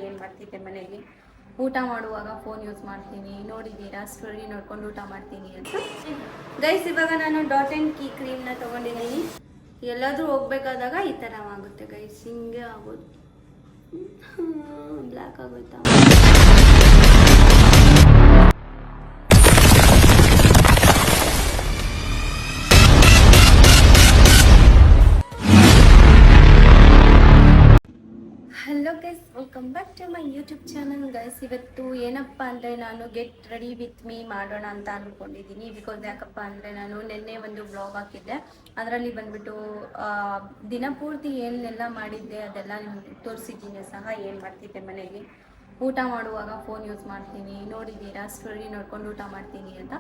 ಏನು ಮಾಡ್ತಿದ್ದೆ ಮನೆಯಲ್ಲಿ ಊಟ ಮಾಡುವಾಗ ಫೋನ್ ಯೂಸ್ ಮಾಡ್ತೀನಿ. ನೋಡಿದ್ದೀರಾ, ಸ್ಟೋರಿ ನೋಡ್ಕೊಂಡು ಊಟ ಮಾಡ್ತೀನಿ ಅಂತ. ಗೈಸ್, ಇವಾಗ ನಾನು ಡಾಟ್ ಆ್ಯಂಡ್ ಕೀ ಕ್ರೀಮ್ನ ತೊಗೊಂಡಿದ್ದೀನಿ. ಎಲ್ಲಾದರೂ ಹೋಗ್ಬೇಕಾದಾಗ ಈ ಥರ ಆಗುತ್ತೆ ಗೈಸ್, ಹಿಂಗೆ ಆಗೋದು. ಬ್ಲ್ಯಾಕ್ ಆಗೋಯ್ತಾ? Hello guys, welcome back to my YouTube channel. Guys, ಇವತ್ತು ಏನಪ್ಪ ಅಂದರೆ ನಾನು ಗೆಟ್ ರೆಡಿ ವಿತ್ ಮೀ ಮಾಡೋಣ ಅಂತ ಅಂದ್ಕೊಂಡಿದ್ದೀನಿ. ಬಿಕಾಸ್ ಯಾಕಪ್ಪ ಅಂದರೆ ನಾನು ನಿನ್ನೆ ಒಂದು ಬ್ಲಾಗ್ ಹಾಕಿದ್ದೆ. ಅದರಲ್ಲಿ ಬಂದುಬಿಟ್ಟು ದಿನಪೂರ್ತಿ ಏನೆಲ್ಲ ಮಾಡಿದ್ದೆ ಅದೆಲ್ಲ ನಿಮ್ಗೆ ತೋರಿಸಿದ್ದೀನಿ ಸಹ. ಏನು ಮಾಡ್ತಿದ್ದೆ ಮನೆಯಲ್ಲಿ ಊಟ ಮಾಡುವಾಗ ಫೋನ್ ಯೂಸ್ ಮಾಡ್ತೀನಿ. ನೋಡಿದ್ದೀರಾ, ಸ್ಟೋರಿ ನೋಡ್ಕೊಂಡು ಊಟ ಮಾಡ್ತೀನಿ ಅಂತ.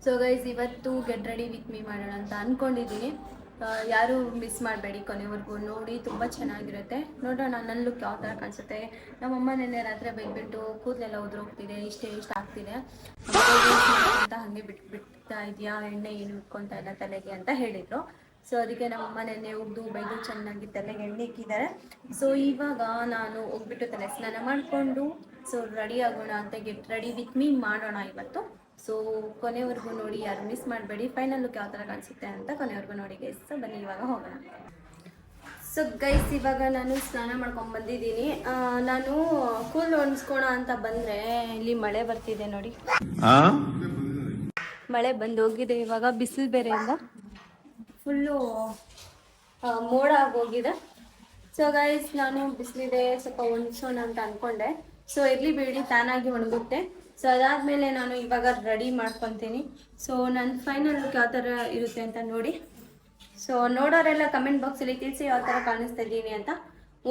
ಸೊ ಗೈಸ್, ಇವತ್ತು ಗೆಟ್ ರೆಡಿ ವಿತ್ ಮೀ ಮಾಡೋಣ ಅಂತ ಅಂದ್ಕೊಂಡಿದ್ದೀನಿ. ಯಾರು ಮಿಸ್ ಮಾಡಬೇಡಿ, ಕೊನೆವರೆಗೂ ನೋಡಿ, ತುಂಬ ಚೆನ್ನಾಗಿರುತ್ತೆ. ನೋಡೋಣ ನನ್ನ ಲುಕ್ ಯಾವ ಥರ ಕಾಣಿಸುತ್ತೆ. ನಮ್ಮಮ್ಮ ನೆನ್ನೆ ರಾತ್ರಿ ಬೈದ್ಬಿಟ್ಟು ಕೂದಲೆಲ್ಲ ಉದುರೋಗ್ತಿದೆ, ಇಷ್ಟ ಆಗ್ತಿದೆ ಅಂತ, ಹಾಗೆ ಬಿಡ್ತಾ ಇದೆಯಾ, ಎಣ್ಣೆ ಏನು ಇಟ್ಕೊತಾ ಇಲ್ಲ ತಲೆಗೆ ಅಂತ ಹೇಳಿದರು. ಸೊ ಅದಕ್ಕೆ ನಮ್ಮಮ್ಮ ನೆನ್ನೆ ಉಗ್ದು ಬೈದು ಚೆನ್ನಾಗಿ ತಲೆಗೆ ಎಣ್ಣೆ ಇಕ್ಕಿದ್ದಾರೆ. ಸೊ ಇವಾಗ ನಾನು ಹೋಗ್ಬಿಟ್ಟು ತಲೆ ಸ್ನಾನ ಮಾಡಿಕೊಂಡು ಸೊ ರೆಡಿ ಆಗೋಣ ಅಂತ ಗೆಟ್ ರೆಡಿ ವಿತ್ ಮೀ ಮಾಡೋಣ ಇವತ್ತು. ಸೊ ಕೊನೆವರೆಗೂ ನೋಡಿ, ಯಾರು ಮಿಸ್ ಮಾಡಬೇಡಿ. ಫೈನಲ್ ಲುಕ್ ಯಾವ ಥರ ಕಾಣಿಸುತ್ತೆ ಅಂತ ಕೊನೆವರೆಗೂ ನೋಡಿ ಗೈಸ್. ಸೊ ಬನ್ನಿ ಇವಾಗ ಹೋಗೋಣ. ಸೊ ಗೈಸ್, ಇವಾಗ ನಾನು ಸ್ನಾನ ಮಾಡ್ಕೊಂಡು ಬಂದಿದ್ದೀನಿ. ನಾನು ಕೂಲ್ ಒಣಸ್ಕೋಣ ಅಂತ ಬಂದರೆ ಇಲ್ಲಿ ಮಳೆ ಬರ್ತಿದೆ ನೋಡಿ. ಮಳೆ ಬಂದು ಹೋಗಿದೆ. ಇವಾಗ ಬಿಸಿಲು ಬೇರೆ ಇಲ್ಲ, ಫುಲ್ಲು ಮೋಡ ಆಗೋಗಿದೆ. ಸೊ ಗೈಸ್, ನಾನು ಬಿಸಿಲಿದೆ ಸ್ವಲ್ಪ ಒಣಗಿಸೋಣ ಅಂತ ಅಂದ್ಕೊಂಡೆ. ಸೊ ಇರಲಿ ಬಿಡಿ, ತಾನಾಗಿ ಒಣಗುತ್ತೆ. ಸೊ ಅದಾದಮೇಲೆ ನಾನು ಇವಾಗ ರೆಡಿ ಮಾಡ್ಕೊತೀನಿ. ಸೊ ನನ್ನ ಫೈನಲ್ ಲುಕ್ ಯಾವ ಥರ ಇರುತ್ತೆ ಅಂತ ನೋಡಿ. ಸೊ ನೋಡೋರೆಲ್ಲ ಕಮೆಂಟ್ ಬಾಕ್ಸಲ್ಲಿ ತಿಳಿಸಿ ಯಾವ ಥರ ಕಾಣಿಸ್ತಾ ಇದ್ದೀನಿ ಅಂತ.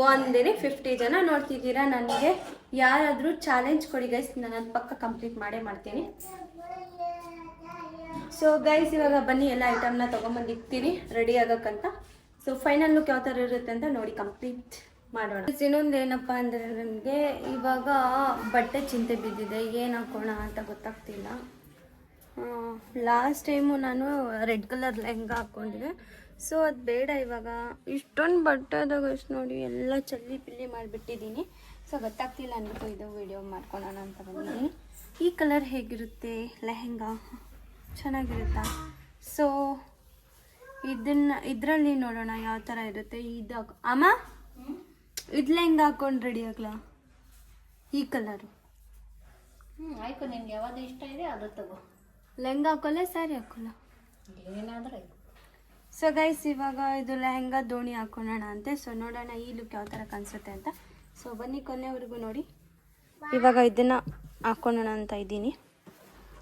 ಒಂದೇ 50 ಜನ ನೋಡ್ತಿದ್ದೀರಾ. ನನಗೆ ಯಾರಾದರೂ ಚಾಲೆಂಜ್ ಕೊಡಿ ಗೈಸ್, ನಾನು ಅದು ಪಕ್ಕ ಕಂಪ್ಲೀಟ್ ಮಾಡೇ ಮಾಡ್ತೀನಿ. ಸೊ ಗೈಸ್, ಇವಾಗ ಬನ್ನಿ ಎಲ್ಲ ಐಟಮ್ನ ತೊಗೊಂಬಂದಿರ್ತೀನಿ ರೆಡಿ ಆಗೋಕ್ಕಂತ. ಸೊ ಫೈನಲ್ ಲುಕ್ ಯಾವ ಥರ ಇರುತ್ತೆ ಅಂತ ನೋಡಿ ಕಂಪ್ಲೀಟ್ ಮಾಡೋಣ. ಇನ್ನೊಂದು ಏನಪ್ಪ ಅಂದರೆ, ನನಗೆ ಇವಾಗ ಬಟ್ಟೆ ಚಿಂತೆ ಬಿದ್ದಿದೆ, ಏನು ಹಾಕೋಣ ಅಂತ ಗೊತ್ತಾಗ್ತಿಲ್ಲ. ಲಾಸ್ಟ್ ಟೈಮು ನಾನು ರೆಡ್ ಕಲರ್ ಲೆಹಂಗಾ ಹಾಕ್ಕೊಂಡಿದ್ದೆ. ಸೊ ಅದು ಬೇಡ ಇವಾಗ. ಇಷ್ಟೊಂದು ಬಟ್ಟೆ ಅದಾಗ ಅಷ್ಟು ನೋಡಿ, ಎಲ್ಲ ಚಲ್ಲಿ ಪಿಲ್ಲಿ ಮಾಡಿಬಿಟ್ಟಿದ್ದೀನಿ. ಸೊ ಗೊತ್ತಾಗ್ತಿಲ್ಲ ಅಂದ್ಬಿಟ್ಟು ಇದು ವಿಡಿಯೋ ಮಾಡ್ಕೊಳ್ಳೋಣ ಅಂತ ಬಂದಿದ್ದೀನಿ. ಈ ಕಲರ್ ಹೇಗಿರುತ್ತೆ ಲೆಹಂಗಾ, ಚೆನ್ನಾಗಿರುತ್ತಾ? ಸೊ ಇದರಲ್ಲಿ ನೋಡೋಣ ಯಾವ ಥರ ಇರುತ್ತೆ. ಇದು ಅಮ್ಮ, ಇದು ಲೆಹಂಗ ಹಾಕೊಂಡು ರೆಡಿ ಆಗ್ಲಾ? ಈ ಕಲರು ಆಯ್ತು, ನಿನ್ಗೆ ಯಾವುದು ಇಷ್ಟ ಇದೆ ಅದು ತಗೋ. ಲೆಹಂಗ ಹಾಕೋಲ್ಲ, ಸ್ಯಾರಿ ಹಾಕೋಲ್ಲ, ಏನಾದರೂ. ಸೊ ಗೈಸ್, ಇವಾಗ ಇದು ಲೆಹಂಗಾ ದೋಣಿ ಹಾಕೊಳ್ಳೋಣ ಅಂತೆ. ಸೊ ನೋಡೋಣ ಈ ಲುಕ್ ಯಾವ ಥರ ಕಾಣಿಸುತ್ತೆ ಅಂತ. ಸೊ ಬನ್ನಿ ಕೊನೆವರೆಗೂ ನೋಡಿ. ಇವಾಗ ಇದನ್ನು ಹಾಕೊಳ್ಳೋಣ ಅಂತ ಇದ್ದೀನಿ.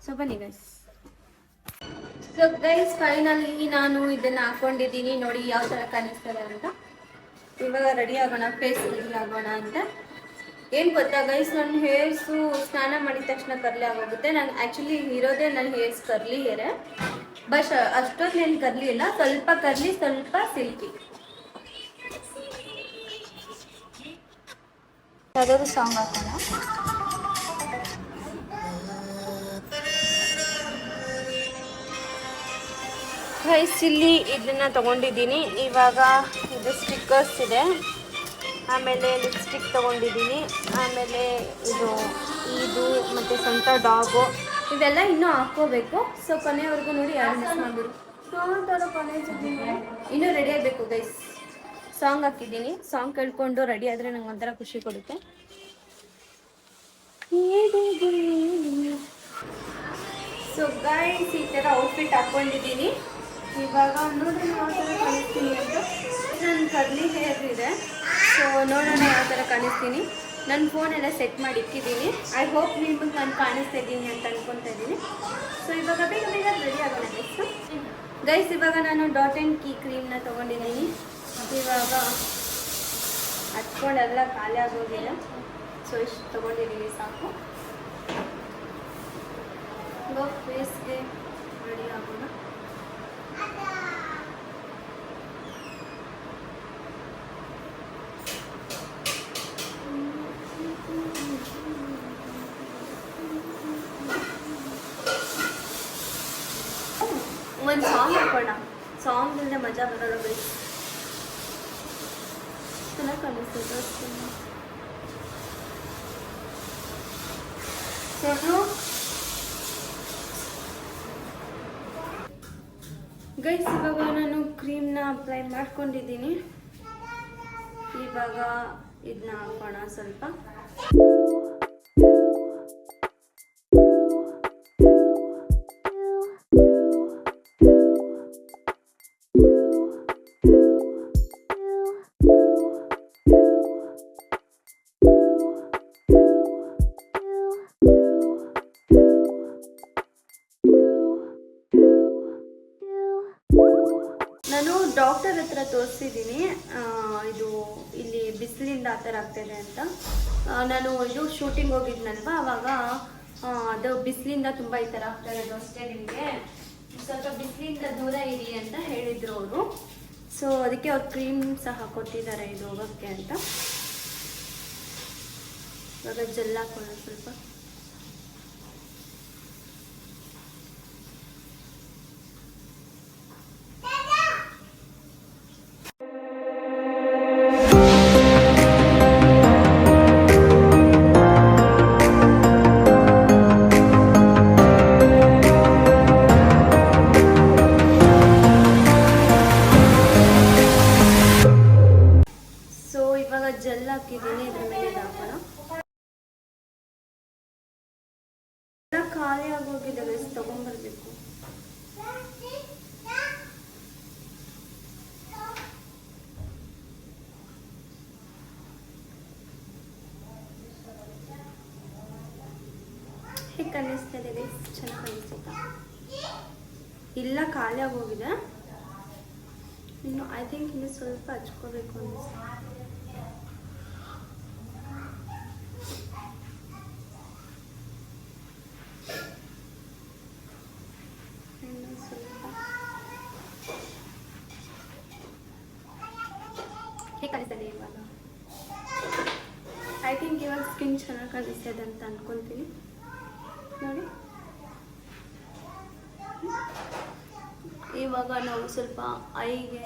ಸೊ ಬನ್ನಿ ಗೈಸ್. ಸೊ ಗೈಸ್, ಫೈನಲಿ ನಾನು ಇದನ್ನು ಹಾಕ್ಕೊಂಡಿದ್ದೀನಿ. ನೋಡಿ ಯಾವ ಥರ ಕಾಣಿಸ್ತದೆ ಅಂತ. ಇವಾಗ ರೆಡಿ ಆಗೋಣ, ಫೇಸ್ ರೆಡಿ ಆಗೋಣ ಅಂತ. ಏನು ಗೊತ್ತಾ ಗೈಸ್, ನನ್ನ ಹೇರ್ಸು ಸ್ನಾನ ಮಾಡಿದ ತಕ್ಷಣ ಕರ್ಲಿ ಆಗೋಗುತ್ತೆ. ನಾನು ಆ್ಯಕ್ಚುಲಿ ಇರೋದೇ ನನ್ನ ಹೇರ್ಸ್ ಕರ್ಲಿ ಹೇರೆ, ಬಟ್ ಅಷ್ಟೊಂದೇನು ಕರ್ಲಿ ಇಲ್ಲ, ಸ್ವಲ್ಪ ಕರ್ಲಿ ಸ್ವಲ್ಪ ಸಿಲ್ಕಿ. ಯಾವುದಾದ್ರು ಸಾಂಗ್ ಹಾಕೋಣ. ಗೈಸ್, ಇಲ್ಲಿ ಇದನ್ನು ತೊಗೊಂಡಿದ್ದೀನಿ. ಇವಾಗ ಇದು ಸ್ಟಿಕ್ಕರ್ಸ್ ಇದೆ, ಆಮೇಲೆ ಲಿಪ್ಸ್ಟಿಕ್ ತೊಗೊಂಡಿದ್ದೀನಿ, ಆಮೇಲೆ ಇದು ಮತ್ತು ಸ್ವಂತ ಡಾಗು, ಇದೆಲ್ಲ ಇನ್ನೂ ಹಾಕ್ಕೋಬೇಕು. ಸೊ ಕೊನೆವರೆಗೂ ನೋಡಿ, ಯಾರು ಮಿಸ್ ಮಾಡಿದ್ರು. ಇನ್ನೂ ರೆಡಿ ಆಗಬೇಕು ಗೈಸ್. ಸಾಂಗ್ ಹಾಕಿದ್ದೀನಿ, ಸಾಂಗ್ ಕೇಳ್ಕೊಂಡು ರೆಡಿ ಆದರೆ ನಂಗೆ ಒಂಥರ ಖುಷಿ ಕೊಡುತ್ತೆ. ಸೊ ಗೈಸ್, ಈ ಥರ ಔಟ್ಫಿಟ್ ಹಾಕ್ಕೊಂಡಿದ್ದೀನಿ. ಇವಾಗ ನೋಡೋಣ ಯಾವ ಥರ ಕಾಣಿಸ್ತೀನಿ ಅಂತ. ನನ್ನ ಕರ್ಲಿ ಹೇರ್ ಇದೆ, ಸೊ ನೋಡೋಣ ಯಾವ ಥರ ಕಾಣಿಸ್ತೀನಿ. ನನ್ನ ಫೋನೆಲ್ಲ ಸೆಟ್ ಮಾಡಿ ಇಕ್ಕಿದ್ದೀನಿ. ಐ ಹೋಪ್ ನಿಮಗೆ ನಾನು ಕಾಣಿಸ್ತಾ ಇದ್ದೀನಿ ಅಂತ ಅಂದ್ಕೊತಾ ಇದ್ದೀನಿ. ಸೊ ಇವಾಗ ಬೇಗ ಬೇಗ ರೆಡಿ ಆಗೋಣ ಗೈಸ್. ಇವಾಗ ನಾನು ಡಾಟ್ ಆ್ಯಂಡ್ ಕೀ ಕ್ರೀಮ್ನ ತೊಗೊಂಡಿದ್ದೀನಿ. ಇವಾಗ ಹಚ್ಕೊಂಡೆಲ್ಲ ಖಾಲಿ ಆಗೋಗಿಲ್ಲ. ಸೊ ಇಷ್ಟು ತೊಗೊಂಡಿದ್ದೀನಿ, ಸಾಕು. ಇವಾಗ ಫೇಸ್ಗೆ ರೆಡಿ ಆಗೋಣ. ಒಂದು ಸಾಂಗ್ ಹಾಕೋಣ, ಸಾಂಗ್ ಇಲ್ಲದೆ ಮಜಾ ಬರೋಲ್ಲ ಗೈಸ್. ಚೆನ್ನಾಗಿ ಕಾಣಿಸ್ತದೆ. ಗೈಸ್ ಇವಾಗ ನಾನು ಕ್ರೀಮ್ನ ಅಪ್ಲೈ ಮಾಡ್ಕೊಂಡಿದ್ದೀನಿ. ಇವಾಗ ಇದನ್ನ ಹಾಕೋಣ ಸ್ವಲ್ಪ. ನಾನು ಡಾಕ್ಟರ್ ಹತ್ರ ತೋರಿಸಿದ್ದೀನಿ, ಇದು ಇಲ್ಲಿ ಬಿಸಿಲಿಂದ ಆ ಥರ ಆಗ್ತಾಯಿದೆ ಅಂತ. ನಾನು ಇದು ಶೂಟಿಂಗ್ ಹೋಗಿದ್ನಲ್ವ, ಆವಾಗ ಅದು ಬಿಸಿಲಿಂದ ತುಂಬ ಈ ಥರ ಆಗ್ತಾ ಇರೋದು ಅಷ್ಟೇ, ನಿಮಗೆ ಸ್ವಲ್ಪ ಬಿಸಿಲಿಂದ ದೂರ ಇರಿ ಅಂತ ಹೇಳಿದರು ಅವರು. ಸೊ ಅದಕ್ಕೆ ಅವ್ರು ಕ್ರೀಮ್ ಸಹ ಕೊಟ್ಟಿದ್ದಾರೆ ಇದು ಹೋಗೋಕ್ಕೆ ಅಂತ. ಇವಾಗ ಜೆಲ್ ಹಾಕೋಣ ಸ್ವಲ್ಪ. ಜೆಲ್ ಹಾಕಿದ್ದೀನಿ, ಇದ್ರ ಮೇಲೆ ಹಾಕೋಣ. ಎಲ್ಲ ಖಾಲಿ ಆಗೋಗಿದೆ, ತಗೊಂಡ್ಬರ್ಬೇಕು. ಹೇಗೆ ಕಾಣಿಸ್ತಿದೆ ಗೈಸ್? ಚೆನ್ನಾಗಿ ಕಾಣಿಸುತ್ತಾ? ಇಲ್ಲ ಖಾಲಿ ಆಗೋಗಿದೆ. ಇನ್ನು ಐ ಥಿಂಕ್ ಇನ್ನು ಸ್ವಲ್ಪ ಹಚ್ಕೋಬೇಕು ಅನಿಸ್ತಾ. ಹೇಗೆ ಕಾಣಿಸ್ತದೆ ಇವಾಗ? ಐ ಥಿಂಕ್ ಇವಾಗ ಸ್ಕಿನ್ ಚೆನ್ನಾಗಿ ಕಾಣಿಸ್ತದೆ ಅಂತ ಅನ್ಕೊತೀನಿ. ನೋಡಿ, ಇವಾಗ ನಾವು ಸ್ವಲ್ಪ ಐಗೆ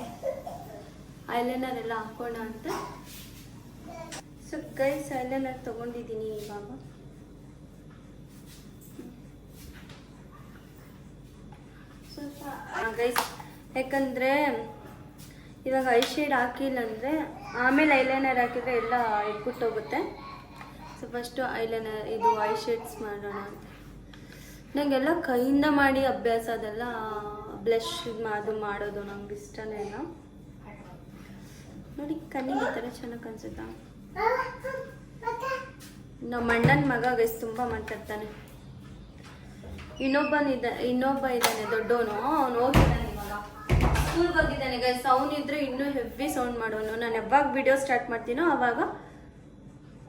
ಐಲೈನರ್ ಎಲ್ಲ ಹಾಕೋಣ ಅಂತ. ಸೊ ಗೈಸ್, ಐಲೈನರ್ ತೊಗೊಂಡಿದ್ದೀನಿ ಇವಾಗ. ಸ್ವಲ್ಪ ಗೈಸ್, ಯಾಕಂದರೆ ಇವಾಗ ಐ ಶೇಡ್ ಹಾಕಿಲ್ಲ ಅಂದರೆ ಆಮೇಲೆ ಐಲೈನರ್ ಹಾಕಿದರೆ ಎಲ್ಲ ಇಟ್ಬಿಟ್ಟೋಗುತ್ತೆ. ಸೊ ಫಸ್ಟು ಐಲೈನರ್ ಇದು ಐ ಶೇಡ್ಸ್ ಮಾಡೋಣ ಅಂತ. ನನಗೆಲ್ಲ ಕೈಯಿಂದ ಮಾಡಿ ಅಭ್ಯಾಸ, ಅದೆಲ್ಲ ಬ್ಲಷ್ ಅದು ಮಾಡೋದು ನಂಗೆ ಇಷ್ಟನೇ ಇಲ್ಲ. ನೋಡಿ ಕಣ್ಣಿಗೆ ಈ ಥರ ಚೆನ್ನಾಗಿ ಕಾಣಿಸುತ್ತಾ? ನಮ್ಮ ಅಣ್ಣನ ಮಗ ಗೈಸ್ ತುಂಬ ಮಾತಾಡ್ತಾನೆ. ಇನ್ನೊಬ್ಬ ಇದ್ದಾನೆ ದೊಡ್ಡವನು, ಅವನು ಹೋಗಿದ್ದಾನೆ ಇವಾಗ ಸ್ಕೂಲ್ಗೆ ಹೋಗಿದ್ದಾನೆ ಗೈಸ್. ಅವನಿದ್ರೆ ಇನ್ನೂ ಹೆವಿ ಸೌಂಡ್ ಮಾಡೋನು. ನಾನು ಯಾವಾಗ ವಿಡಿಯೋ ಸ್ಟಾರ್ಟ್ ಮಾಡ್ತೀನೋ ಆವಾಗ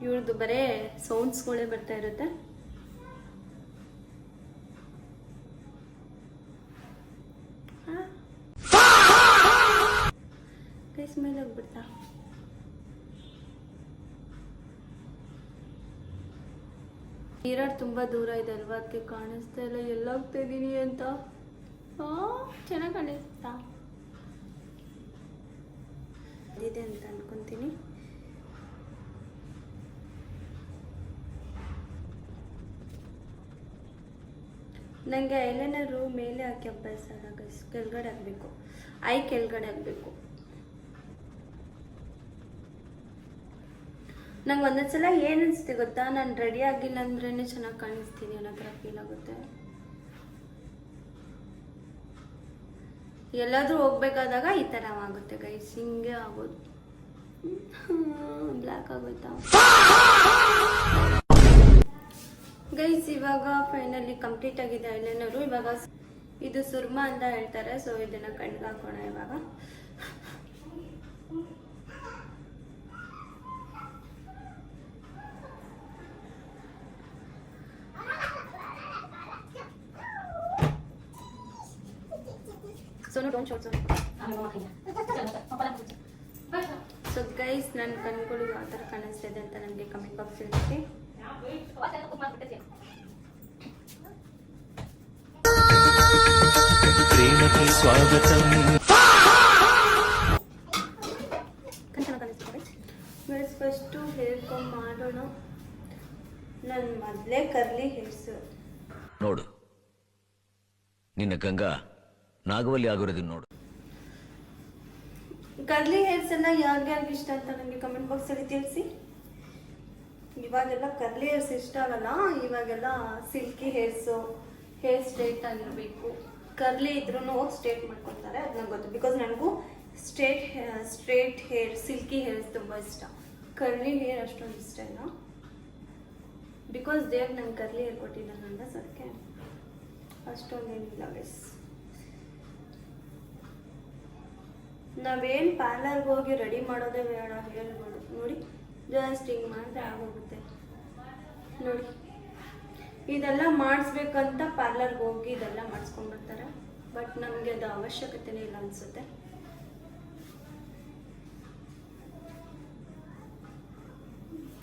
ಇವ್ರದ್ದು ಬರೀ ಸೌಂಡ್ಸ್ಗಳೇ ಬರ್ತಾ ಇರುತ್ತೆ. ಗೈಸ್ ಮೇಲೆ ಹೋಗ್ಬಿಡ್ತಾ? ಮಿರರ್ ತುಂಬ ದೂರ ಇದೆ ಅಲ್ವಾ, ಅದಕ್ಕೆ ಕಾಣಿಸ್ತಾ ಇಲ್ಲ ಎಲ್ಲ ಹೋಗ್ತಾ ಇದ್ದೀನಿ ಅಂತ. ಚೆನ್ನಾಗಿ ಕಾಣಿಸ್ತಾ ಇದೆ ಅಂತ ಅನ್ಕೊಂತೀನಿ. ನನಗೆ ಐಲೈನರು ಮೇಲೆ ಹಾಕಿ ಅಭ್ಯಾಸ ಅಲ್ಲ ಗೈಸ್, ಕೆಳಗಡೆ ಹಾಕಬೇಕು, ಐ ಕೆಳಗಡೆ ಹಾಕಬೇಕು. ನಂಗೆ ಒಂದೊಂದ್ಸಲ ಏನು ಅನಿಸ್ತೆ ಗೊತ್ತಾ, ನಾನು ರೆಡಿ ಆಗಿಲ್ಲ ಅಂದ್ರೇ ಚೆನ್ನಾಗಿ ಕಾಣಿಸ್ತೀನಿ ಅನ್ನೋ ಥರ ಫೀಲ್ ಆಗುತ್ತೆ. ಎಲ್ಲಾದರೂ ಹೋಗ್ಬೇಕಾದಾಗ ಈ ಥರ ಆಗುತ್ತೆ ಗೈಸ್, ಹಿಂಗೆ ಆಗೋದು. ಬ್ಲ್ಯಾಕ್ ಆಗೋಯ್ತಾ ಗೈಸ್? ಇವಾಗ ಫೈನಲಿ ಕಂಪ್ಲೀಟ್ ಆಗಿದೆ ಐಲೈನರು. ಇವಾಗ ಇದು ಸುರ್ಮಾ ಅಂತ ಹೇಳ್ತಾರೆ, ಸೊ ಇದನ್ನು ಕಣ್ಣಿಗೆ ಹಾಕೋಣ ಇವಾಗ. ಸೊ ಗೈಸ್, ನನ್ನ ಕಣ್ಗಳು ಯಾವ ಥರ ಕಾಣಿಸ್ತಿದೆ ಅಂತ ನನಗೆ ಕಮೆಂಟ್ ಬಾಕ್ಸ್ ಇರುತ್ತೆ. ಫಸ್ಟು ಹೇರ್ ಕಮ್ ಮಾಡೋಣ. ನನ್ನ ಮೊದಲೇ ಕರ್ಲಿ ಹೇರ್ಸು. ನೋಡು, ನಿನ್ನ ಗಂಗಾ ನಾಗವಲ್ಲಿ ಆಗಿರೋದನ್ನ ನೋಡು. ಕರ್ಲಿ ಹೇರ್ಸ್ ಎಲ್ಲ ಯಾರ್ಯಾರಿಗೆ ಇಷ್ಟ ಅಂತ ನನಗೆ ಕಮೆಂಟ್ ಬಾಕ್ಸಲ್ಲಿ ತಿಳಿಸಿ. ಇವಾಗೆಲ್ಲ ಕರ್ಲಿ ಹೇರ್ಸ್ ಇಷ್ಟ ಆಗಲ್ಲ, ಇವಾಗೆಲ್ಲ ಸಿಲ್ಕಿ ಹೇರ್ಸು, ಹೇರ್ ಸ್ಟ್ರೇಟ್ ಆಗಿರಬೇಕು. ಕರ್ಲಿ ಇದ್ರೂ ಸ್ಟ್ರೇಟ್ ಮಾಡ್ಕೊತಾರೆ, ಅದು ನಂಗೆ ಗೊತ್ತು. ಬಿಕಾಸ್ ನನಗೂ ಸ್ಟ್ರೇಟ್ ಹೇರ್, ಸಿಲ್ಕಿ ಹೇರ್ಸ್ ತುಂಬ ಇಷ್ಟ. ಕರ್ಲಿ ಹೇರ್ ಅಷ್ಟೊಂದು ಇಷ್ಟ ಇಲ್ಲ. ಬಿಕಾಸ್ ದೇವ್ರು ನಂಗೆ ಕರ್ಲಿ ಹೇರ್ ಕೊಟ್ಟಿದ್ದಾನಲ್ಲ, ಅದಕ್ಕೆ ಅಷ್ಟೊಂದೇನಿಲ್ಲ ಗೈಸ್. ನಾವೇನು ಪಾರ್ಲರ್ಗೆ ಹೋಗಿ ರೆಡಿ ಮಾಡೋದೇ ಬೇಡ, ಹೇಳ್ಬೋದು ನೋಡಿ. ಜಸ್ಟ್ ಹಿಂಗೆ ಮಾಡಿದ್ರೆ ಆಗೋಗುತ್ತೆ ನೋಡಿ. ಇದೆಲ್ಲ ಮಾಡಿಸ್ಬೇಕಂತ ಪಾರ್ಲರ್ಗೆ ಹೋಗಿ ಇದೆಲ್ಲ ಮಾಡಿಸ್ಕೊಂಡ್ಬರ್ತಾರೆ, ಬಟ್ ನಮಗೆ ಅದು ಅವಶ್ಯಕತೆನೇ ಇಲ್ಲ ಅನಿಸುತ್ತೆ.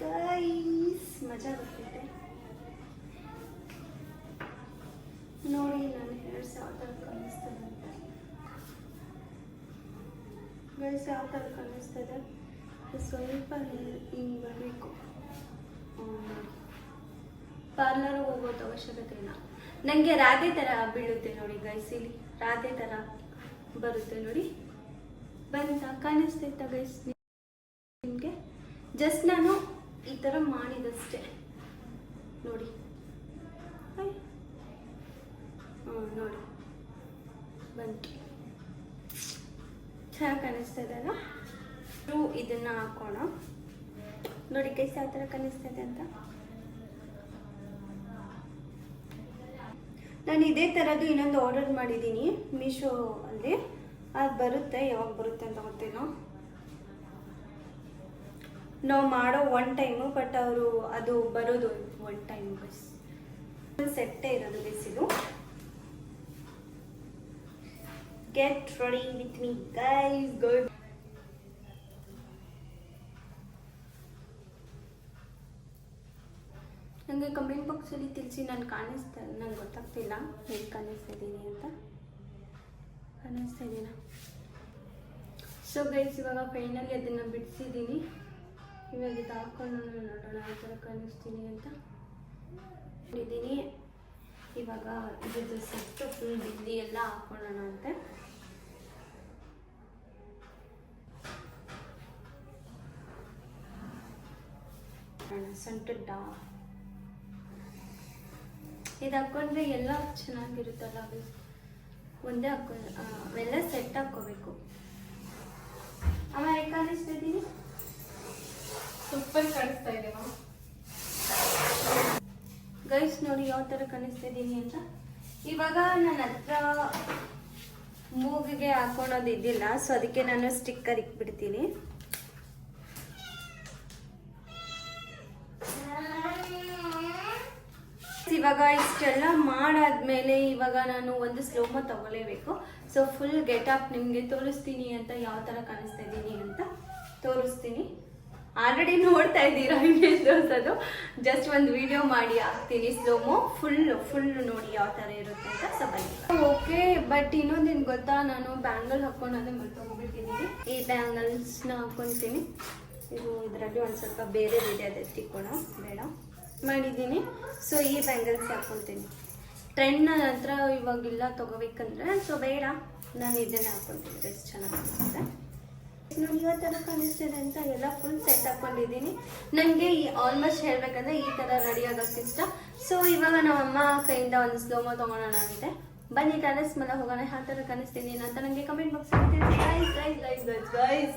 ಗೈಸ್ ಮಜಾ ಬರ್ತಿದೆ ನೋಡಿ. ನನ್ನ ಹೇರ್ಸ್ ಯಾವ ಥರ ಕಾಣಿಸ್ತದೆ ಅಂತ ಗೈಸ್, ಯಾವ ಥರ ಕಾಣಿಸ್ತದೆ. ಸ್ವಲ್ಪ ಹಿಂಗೆ ಬರಬೇಕು. ಪಾರ್ಲರ್ ಹೋಗೋದು ಅವಶ್ಯಕತೆ ಇಲ್ಲ. ನನಗೆ ರಾಧೆ ಥರ ಬೀಳುತ್ತೆ ನೋಡಿ ಗೈಸ್, ಇಲ್ಲಿ ರಾಧೆ ಥರ ಬರುತ್ತೆ ನೋಡಿ. ಬಂತ ಕಾಣಿಸ್ತೈತ ಗೈಸ್ ನಿಮಗೆ? ಜಸ್ಟ್ ನಾನು ಈ ಥರ ಮಾಡಿದಷ್ಟೇ ನೋಡಿ. ನೋಡಿ ಬಂತು, ಚೆನ್ನಾಗಿ ಕಾಣಿಸ್ತಾ ಇದೆಲ್ಲ. ಇದನ್ನ ಹಾಕೋಣ ನೋಡಿ ಗೈಸ್ ಯಾವ ಥರ ಕಾಣಿಸ್ತಾ ಇದೆ ಅಂತ. ನಾನು ಇದೇ ಥರದ್ದು ಇನ್ನೊಂದು ಆರ್ಡರ್ ಮಾಡಿದ್ದೀನಿ ಮೀಶೋ ಅಲ್ಲಿ. ಅದು ಬರುತ್ತೆ, ಯಾವಾಗ ಬರುತ್ತೆ ಅಂತ ಗೊತ್ತಿಲ್ಲ. ನಾವು ಮಾಡೋ ಒನ್ ಟೈಮು, ಬಟ್ ಅವರು ಅದು ಬರೋದು ಒನ್ ಟೈಮ್ ಬಸ್. ಸೆಟ್ಟೇ ಇರೋದು ಬೇಸ್ ಇದು. Get ready with me guys. Good. ನನಗೆ ಕಮೆಂಟ್ ಬಾಕ್ಸಲ್ಲಿ ತಿಳಿಸಿ. ನಾನು ನಂಗೆ ಗೊತ್ತಾಗ್ತಿಲ್ಲ ಹೇಗೆ ಕಾಣಿಸ್ತಾ ಇದ್ದೀನಿ ಅಂತ. ಕಾಣಿಸ್ತಾ ಇದ್ದೀನ? ಸೊ ಗೈಸ್, ಇವಾಗ ಫೈನಲಿ ಅದನ್ನು ಬಿಡಿಸಿದ್ದೀನಿ. ಇವಾಗ ಇದು ಹಾಕೊಂಡು ನೋಡೋಣ ಯಾವ ಥರ ಕಾಣಿಸ್ತೀನಿ ಅಂತ ಇದ್ದೀನಿ. ಇವಾಗ ಇದು ಸೆಟ್ಟು ಫುಲ್ ಬಿಂದಿ ಎಲ್ಲ ಹಾಕೊಳ್ಳೋಣ ಅಂತೆ. ಸೆಂಟೆಡ್ ಇದು ಹಾಕೊಂಡ್ರೆ ಎಲ್ಲ ಚೆನ್ನಾಗಿರುತ್ತಲ್ಲ. ಒಂದೇ ಹಾಕೊಂಡು ಅವೆಲ್ಲ ಸೆಟ್ ಹಾಕೋಬೇಕು. ಆಮೇಲೆ ಕಾಣಿಸ್ತಿದ್ದೀನಿ, ಸೂಪರ್ ಕಾಣಿಸ್ತಾ ಇದೆ ಗೈಸ್ ನೋಡಿ ಯಾವ ಥರ ಕಾಣಿಸ್ತಿದ್ದೀನಿ ಅಂತ. ಇವಾಗ ನನ್ನ ಹತ್ರ ಮೂಗಿಗೆ ಹಾಕೊಳೋದು ಇದ್ದಿಲ್ಲ, ಸೊ ಅದಕ್ಕೆ ನಾನು ಸ್ಟಿಕ್ಕರ್ ಇಕ್ಬಿಡ್ತೀನಿ. ಇವಾಗ ಇಷ್ಟೆಲ್ಲ ಮಾಡಾದ್ಮೇಲೆ ಇವಾಗ ನಾನು ಒಂದು ಸ್ಲೋಮೋ ತಗೊಳ್ಳೇಬೇಕು. ಸೊ ಫುಲ್ ಗೆಟಪ್ ನಿಮಗೆ ತೋರಿಸ್ತೀನಿ ಅಂತ, ಯಾವ ಥರ ಕಾಣಿಸ್ತಾ ಇದ್ದೀನಿ ಅಂತ ತೋರಿಸ್ತೀನಿ. ಆಲ್ರೆಡಿ ನೋಡ್ತಾ ಇದ್ದೀರಾ ಇಮೇಜ್ ತೋರಿಸೋದು. ಜಸ್ಟ್ ಒಂದು ವಿಡಿಯೋ ಮಾಡಿ ಹಾಕ್ತೀನಿ ಸ್ಲೋಮೋ, ಫುಲ್ ನೋಡಿ ಯಾವ ಥರ ಇರುತ್ತೆ ಅಂತ. ಸೊ ಬನ್ನಿ. ಓಕೆ, ಬಟ್ ಇನ್ನೊಂದೇನು ಗೊತ್ತಾ, ನಾನು ಬ್ಯಾಂಗಲ್ ಹಾಕ್ಕೊಂಡೋದೇ ಮರ್ತೋಗ್ಬಿಟ್ಟಿದ್ದೀನಿ. ಈ ಬ್ಯಾಂಗಲ್ಸ್ನ ಹಾಕ್ಕೊತೀನಿ. ಇದು ಇದರಲ್ಲಿ ಒಂದು ಸ್ವಲ್ಪ ಬೇರೆದಿದೆ, ಅದು ಎತ್ತಿಕ್ಕೋಣ ಬೇಡ ಮಾಡಿದ್ದೀನಿ. ಸೊ ಈ ಬ್ಯಾಂಗಲ್ಸ್ ಹಾಕ್ಕೊತೀನಿ. ಟ್ರೆಂಡ್ ನನ್ನ ಹತ್ರ ಇವಾಗಿಲ್ಲ ತೊಗೋಬೇಕಂದ್ರೆ, ಸೊ ಬೇಡ, ನಾನು ಇದನ್ನೇ ಹಾಕ್ಕೊತೀನಿ. ಎಷ್ಟು ಚೆನ್ನಾಗಿರುತ್ತೆ ನೋಡಿ, ಯಾವ ಥರ ಕಾಣಿಸ್ತಿದೆ ಅಂತ. ಎಲ್ಲ ಫುಲ್ ಸೆಟ್ ಹಾಕ್ಕೊಂಡಿದ್ದೀನಿ. ನನಗೆ ಆಲ್ಮೋಸ್ಟ್ ಹೇಳಬೇಕಂದ್ರೆ ಈ ಥರ ರೆಡಿ ಆಗೋಕ್ಕೆ ಇಷ್ಟ. ಸೊ ಇವಾಗ ನಮ್ಮಮ್ಮ ಕೈಯಿಂದ ಒಂದು ಸ್ಲೋಮೋ ತೊಗೊಳೋಣ ಅಂತೆ. ಬನ್ನಿ ಟೆರೆಸ್ ಮೇಲೆ ಹೋಗೋಣ. ಯಾವ ಥರ ಕಾಣಿಸ್ತಿದ್ದೀನಿ ಅಂತ ನನಗೆ ಕಮೆಂಟ್ ಬಾಕ್ಸಲ್ಲಿ guys.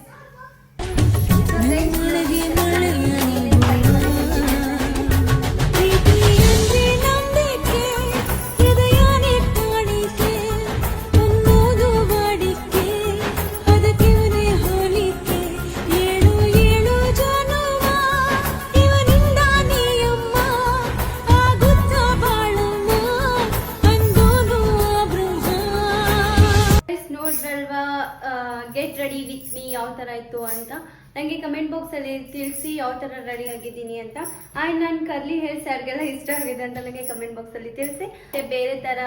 Get ready with me ಯಾವ ಥರ ಇತ್ತು ಅಂತ ನನಗೆ ಕಮೆಂಟ್ ಬಾಕ್ಸಲ್ಲಿ ತಿಳಿಸಿ, ಯಾವ ಥರ ರೆಡಿ ಆಗಿದ್ದೀನಿ ಅಂತ. ಆ್ಯಂಡ್ ನಾನು ಕರ್ಲಿ ಹೇರ್ಸ್ ಯಾರಿಗೆಲ್ಲ ಇಷ್ಟ ಆಗಿದೆ ಅಂತ ನನಗೆ ಕಮೆಂಟ್ ಬಾಕ್ಸಲ್ಲಿ ತಿಳಿಸಿ. ಬೇರೆ ಥರ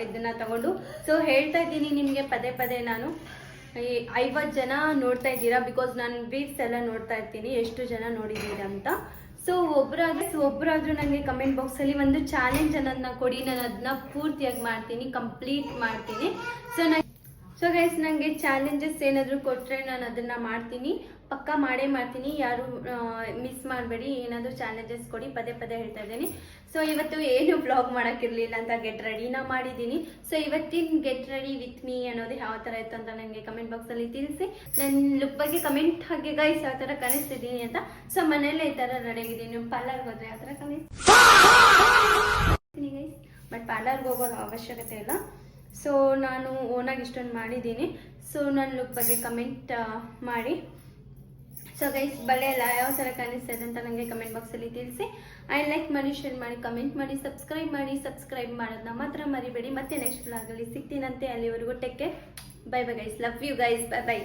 ಇದನ್ನು ತಗೊಂಡು ಸೊ ಹೇಳ್ತಾ ಇದ್ದೀನಿ ನಿಮಗೆ ಪದೇ ನಾನು. 50 ಜನ ನೋಡ್ತಾ ಇದ್ದೀರಾ, ಬಿಕಾಸ್ ನಾನು ವೀಡ್ಸ್ ಎಲ್ಲ ನೋಡ್ತಾ ಇರ್ತೀನಿ ಎಷ್ಟು ಜನ ನೋಡಿದ್ದೀರಾ ಅಂತ. ಸೊ ಒಬ್ಬರಾದ್ರೂ ನನಗೆ ಕಮೆಂಟ್ ಬಾಕ್ಸಲ್ಲಿ ಒಂದು ಚಾಲೆಂಜ್ ಅನ್ನೋದನ್ನ ಕೊಡಿ, ನಾನು ಅದನ್ನ ಪೂರ್ತಿಯಾಗಿ ಮಾಡ್ತೀನಿ, ಕಂಪ್ಲೀಟ್ ಮಾಡ್ತೀನಿ. ಸೊ ಗೈಸ್ ನನಗೆ ಚಾಲೆಂಜಸ್ ಏನಾದರೂ ಕೊಟ್ಟರೆ ನಾನು ಅದನ್ನು ಮಾಡ್ತೀನಿ, ಪಕ್ಕ ಮಾಡೇ ಮಾಡ್ತೀನಿ. ಯಾರು ಮಿಸ್ ಮಾಡಬೇಡಿ, ಏನಾದರೂ ಚಾಲೆಂಜಸ್ ಕೊಡಿ, ಪದೇ ಪದೇ ಹೇಳ್ತಾ ಇದ್ದೀನಿ. ಸೊ ಇವತ್ತು ಏನು ವ್ಲಾಗ್ ಮಾಡೋಕ್ಕಿರಲಿಲ್ಲ ಅಂತ ಗೆಟ್ ರೆಡಿನ ಮಾಡಿದ್ದೀನಿ. ಸೊ ಇವತ್ತಿನ ಗೆಟ್ ರೆಡಿ ವಿತ್ ಮೀ ಅನ್ನೋದು ಯಾವ ಥರ ಇತ್ತು ಅಂತ ನನಗೆ ಕಮೆಂಟ್ ಬಾಕ್ಸಲ್ಲಿ ತಿಳಿಸಿ. ನನ್ನ ಲುಕ್ ಬಗ್ಗೆ ಕಮೆಂಟ್ ಹಾಗೆ ಗೈಸ್ ಯಾವ ಥರ ಕಾಣಿಸ್ತಿದ್ದೀನಿ ಅಂತ. ಸೊ ಮನೆಯಲ್ಲೇ ಈ ಥರ ರೆಡಿ ಆಗಿದ್ದೀನಿ. ಪಾರ್ಲರ್ಗೆ ಹೋದರೆ ಯಾವ ಥರ ಕಾಣಿಸ್ತೀನಿ ಗೈಸ್, ಬಟ್ ಪಾರ್ಲರ್ಗೆ ಹೋಗೋ ಅವಶ್ಯಕತೆ ಇಲ್ಲ. ಸೊ ನಾನು ಓನಾಗಿ ಇಷ್ಟೊಂದು ಮಾಡಿದ್ದೀನಿ. ಸೊ ನನ್ನ ಲುಕ್ ಬಗ್ಗೆ ಕಮೆಂಟ್ ಮಾಡಿ. ಸೊ ಗೈಸ್ ಬಳೆ ಎಲ್ಲ ಯಾವ ಥರ ಕಾಣಿಸ್ತಾ ಇದೆ ಅಂತ ನನಗೆ ಕಮೆಂಟ್ ಬಾಕ್ಸಲ್ಲಿ ತಿಳಿಸಿ. ಆ್ಯಂಡ್ ಲೈಕ್ ಮಾಡಿ, ಶೇರ್ ಮಾಡಿ, ಕಮೆಂಟ್ ಮಾಡಿ, ಸಬ್ಸ್ಕ್ರೈಬ್ ಮಾಡೋದನ್ನ ಮಾತ್ರ ಮರಿಬೇಡಿ. ಮತ್ತೆ ನೆಕ್ಸ್ಟ್ ವ್ಲಾಗಲ್ಲಿ ಸಿಗ್ತೀನಂತೆ. ಅಲ್ಲಿವರೆಗೂ take care, bye bye guys, love you guys, bye by.